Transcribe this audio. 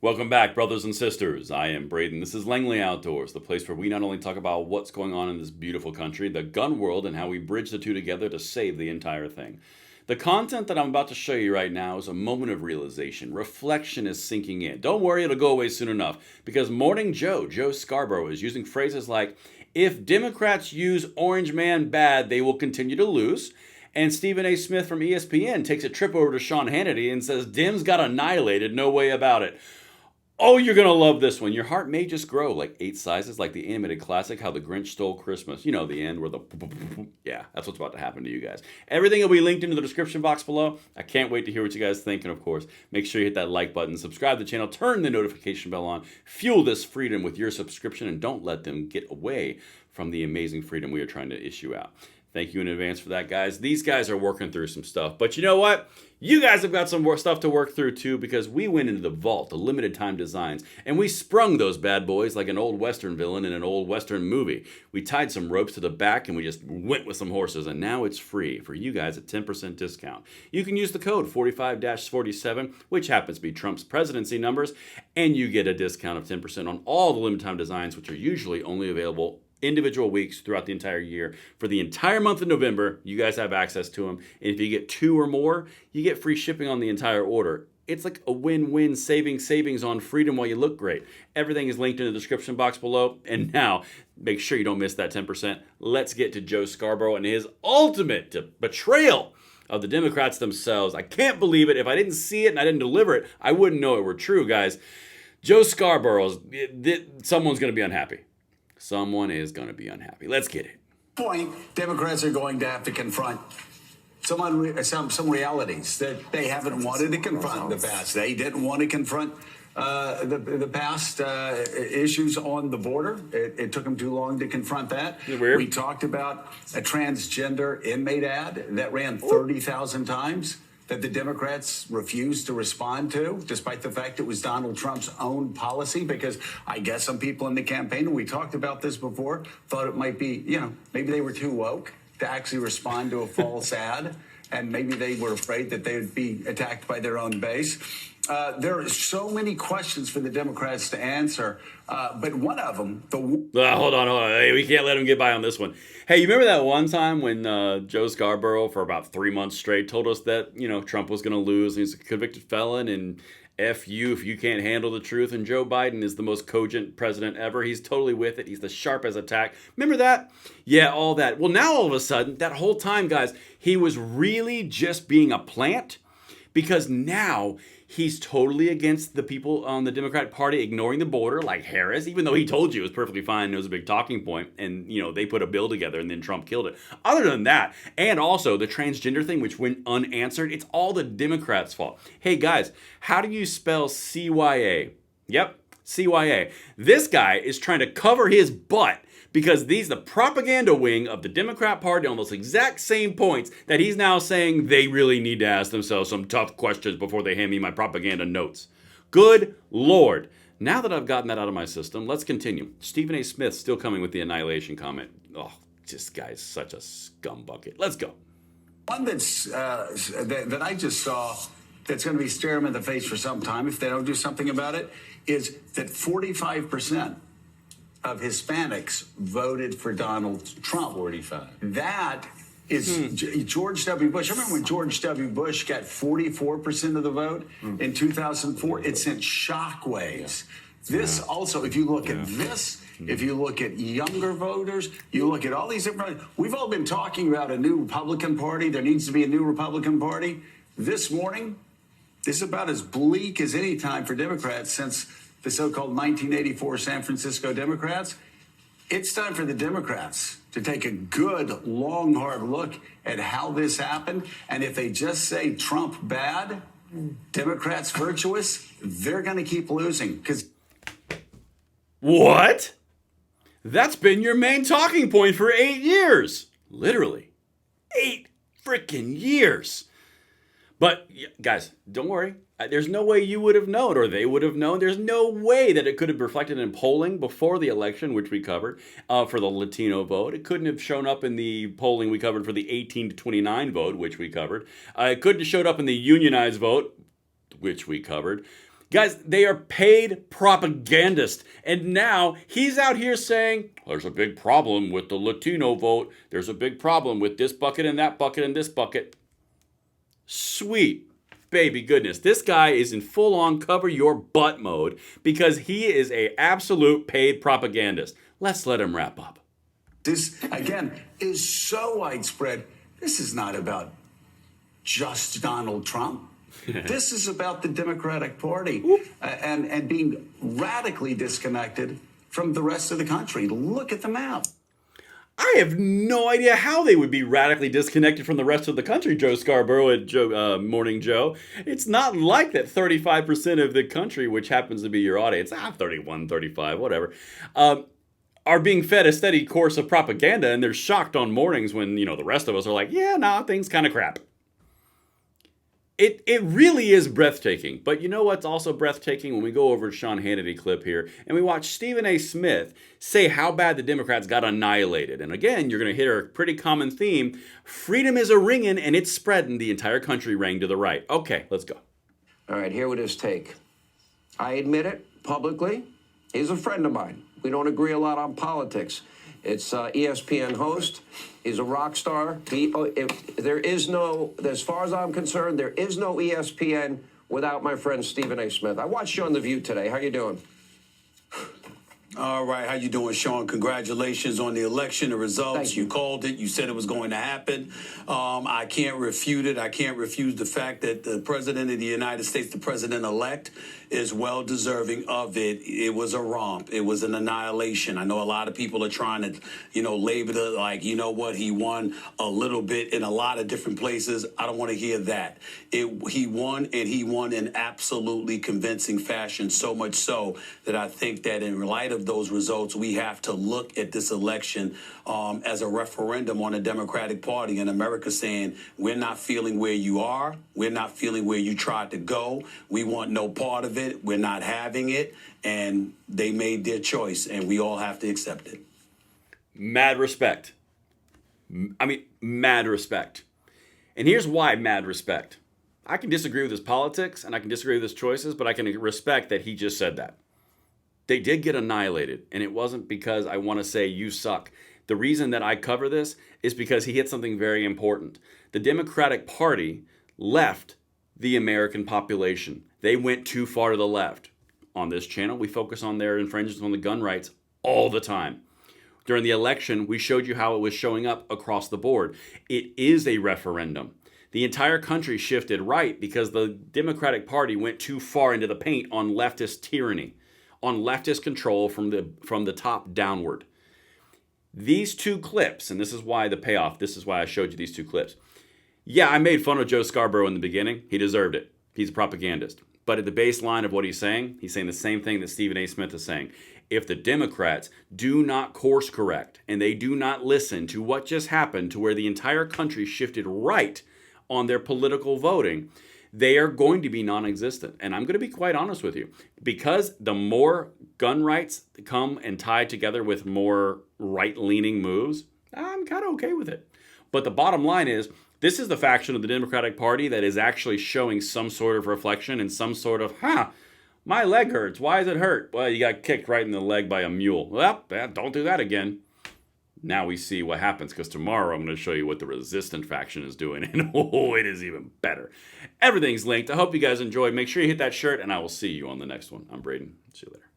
Welcome back, brothers and sisters. I am Braden. This is Langley Outdoors, the place where we not only talk about what's going on in this beautiful country, the gun world, and how we bridge the two together to save the entire thing. The content that I'm about to show you right now is a moment of realization. Reflection is sinking in. Don't worry, it'll go away soon enough, because Morning Joe Scarborough, is using phrases like, if Democrats use Orange Man bad, they will continue to lose. And Stephen A. Smith from ESPN takes a trip over to Sean Hannity and says, Dems got annihilated, no way about it. Oh, you're going to love this one. Your heart may just grow like 8 sizes, like the animated classic, How the Grinch Stole Christmas. You know, the end where the... Yeah, that's what's about to happen to you guys. Everything will be linked into the description box below. I can't wait to hear what you guys think. And of course, make sure you hit that like button, subscribe to the channel, turn the notification bell on, fuel this freedom with your subscription, and don't let them get away from the amazing freedom we are trying to issue out. Thank you in advance for that, guys. These guys are working through some stuff. But you know what? You guys have got some more stuff to work through, too, because we went into the vault, the limited time designs, and we sprung those bad boys like an old Western villain in an old Western movie. We tied some ropes to the back, and we just went with some horses, and now it's free for you guys at 10% discount. You can use the code 45-47, which happens to be Trump's presidency numbers, and you get a discount of 10% on all the limited time designs, which are usually only available individual weeks throughout the entire year. For the entire month of November, you guys have access to them. And if you get 2 or more, you get free shipping on the entire order. It's like a win-win, savings on freedom while you look great. Everything is linked in the description box below. And now, make sure you don't miss that 10%. Let's get to Joe Scarborough and his ultimate betrayal of the Democrats themselves. I can't believe it. If I didn't see it and I didn't deliver it, I wouldn't know it were true, guys. Joe Scarborough, someone's going to be unhappy. Someone is going to be unhappy. Let's get it. Point, Democrats are going to have to confront some realities that they haven't wanted to confront in the past. They didn't want to confront the past issues on the border. It took them too long to confront that. Weird. We talked about a transgender inmate ad that ran 30,000 times that the Democrats refused to respond to, despite the fact it was Donald Trump's own policy, because I guess some people in the campaign, and we talked about this before, thought it might be, maybe they were too woke to actually respond to a false ad, and maybe they were afraid that they would be attacked by their own base. There are so many questions for the Democrats to answer, but one of them, hold on. Hey, we can't let him get by on this one. Hey, you remember that one time when Joe Scarborough, for about 3 months straight, told us that, Trump was going to lose, and he's a convicted felon, and F you if you can't handle the truth, and Joe Biden is the most cogent president ever. He's totally with it. He's the sharp as a tack. Remember that? Yeah, all that. Well, now all of a sudden, that whole time, guys, he was really just being a plant, because now he's totally against the people on the Democrat Party ignoring the border, like Harris, even though he told you it was perfectly fine and it was a big talking point, and, they put a bill together and then Trump killed it. Other than that, and also the transgender thing, which went unanswered, it's all the Democrats' fault. Hey, guys, how do you spell CYA? Yep, CYA. This guy is trying to cover his butt because he's the propaganda wing of the Democrat Party on those exact same points that he's now saying they really need to ask themselves some tough questions before they hand me my propaganda notes. Good Lord. Now that I've gotten that out of my system, let's continue. Stephen A. Smith still coming with the annihilation comment. Oh, this guy's such a scumbucket. Let's go. one that I just saw that's going to be staring them in the face for some time if they don't do something about it is that 45% of Hispanics voted for Donald Trump. 45. That is George W. Bush. I remember when George W. Bush got 44% of the vote in 2004. It sent shockwaves. This also, if you look at this, if you look at younger voters, you look at all these different... We've all been talking about a new Republican Party. There needs to be a new Republican Party. This morning, this is about as bleak as any time for Democrats since the so-called 1984 San Francisco Democrats. It's time for the Democrats to take a good, long, hard look at how this happened. And if they just say Trump bad, Democrats virtuous, they're going to keep losing. Because what? That's been your main talking point for 8 years. Literally. 8 freaking years. But, guys, don't worry. There's no way you would have known, or they would have known. There's no way that it could have reflected in polling before the election, which we covered, for the Latino vote. It couldn't have shown up in the polling we covered for the 18 to 29 vote, which we covered. It couldn't have showed up in the unionized vote, which we covered. Guys, they are paid propagandists. And now he's out here saying, there's a big problem with the Latino vote. There's a big problem with this bucket and that bucket and this bucket. Sweet baby goodness. This guy is in full-on cover your butt mode because he is a absolute paid propagandist. Let's let him wrap up. This, again, is so widespread. This is not about just Donald Trump. This is about the Democratic Party and being radically disconnected from the rest of the country. Look at the map. I have no idea how they would be radically disconnected from the rest of the country, Joe Scarborough at Morning Joe. It's not like that 35% of the country, which happens to be your audience, 31, 35, whatever, are being fed a steady course of propaganda, and they're shocked on mornings when, the rest of us are like, yeah, nah, things kind of crap. It really is breathtaking. But you know what's also breathtaking? When we go over to Sean Hannity clip here and we watch Stephen A. Smith say how bad the Democrats got annihilated. And again, you're going to hear a pretty common theme. Freedom is a ringing and it's spreading. The entire country rang to the right. Okay, let's go. All right, here with his take. I admit it publicly. He's a friend of mine. We don't agree a lot on politics. It's ESPN host. He's a rock star. There is no, as far as I'm concerned, there is no ESPN without my friend Stephen A. Smith. I watched you on The View today. How you doing? All right, how you doing, Sean? Congratulations on the election, the results. Thank you. You called it. You said it was going to happen. I can't refute it. I can't refuse the fact that the president of the United States, the president-elect, is well deserving of it. It was a romp. It was an annihilation. I know a lot of people are trying to, label it like, he won a little bit in a lot of different places. I don't want to hear that. He won, and he won in absolutely convincing fashion, so much so that I think that in light of those results, we have to look at this election as a referendum on the Democratic Party in America saying, we're not feeling where you are. We're not feeling where you tried to go. We want no part of it. We're not having it. And they made their choice, and we all have to accept it. Mad respect. Mad respect. And here's why mad respect. I can disagree with his politics, and I can disagree with his choices, but I can respect that he just said that. They did get annihilated, and it wasn't because I want to say you suck. The reason that I cover this is because he hit something very important. The Democratic Party left the American population. They went too far to the left. On this channel, we focus on their infringements on the gun rights all the time. During the election, we showed you how it was showing up across the board. It is a referendum. The entire country shifted right because the Democratic Party went too far into the paint on leftist tyranny, on leftist control from the top downward. These two clips, and this is why the payoff, this is why I showed you these two clips. Yeah, I made fun of Joe Scarborough in the beginning. He deserved it. He's a propagandist. But at the baseline of what he's saying the same thing that Stephen A. Smith is saying. If the Democrats do not course correct and they do not listen to what just happened to where the entire country shifted right on their political voting, they are going to be non-existent. And I'm going to be quite honest with you. Because the more gun rights come and tie together with more right-leaning moves, I'm kind of okay with it. But the bottom line is, this is the faction of the Democratic Party that is actually showing some sort of reflection and some sort of, my leg hurts. Why does it hurt? Well, you got kicked right in the leg by a mule. Well, don't do that again. Now we see what happens, because tomorrow I'm going to show you what the resistant faction is doing. And it is even better. Everything's linked. I hope you guys enjoyed. Make sure you hit that shirt, and I will see you on the next one. I'm Braden. See you later.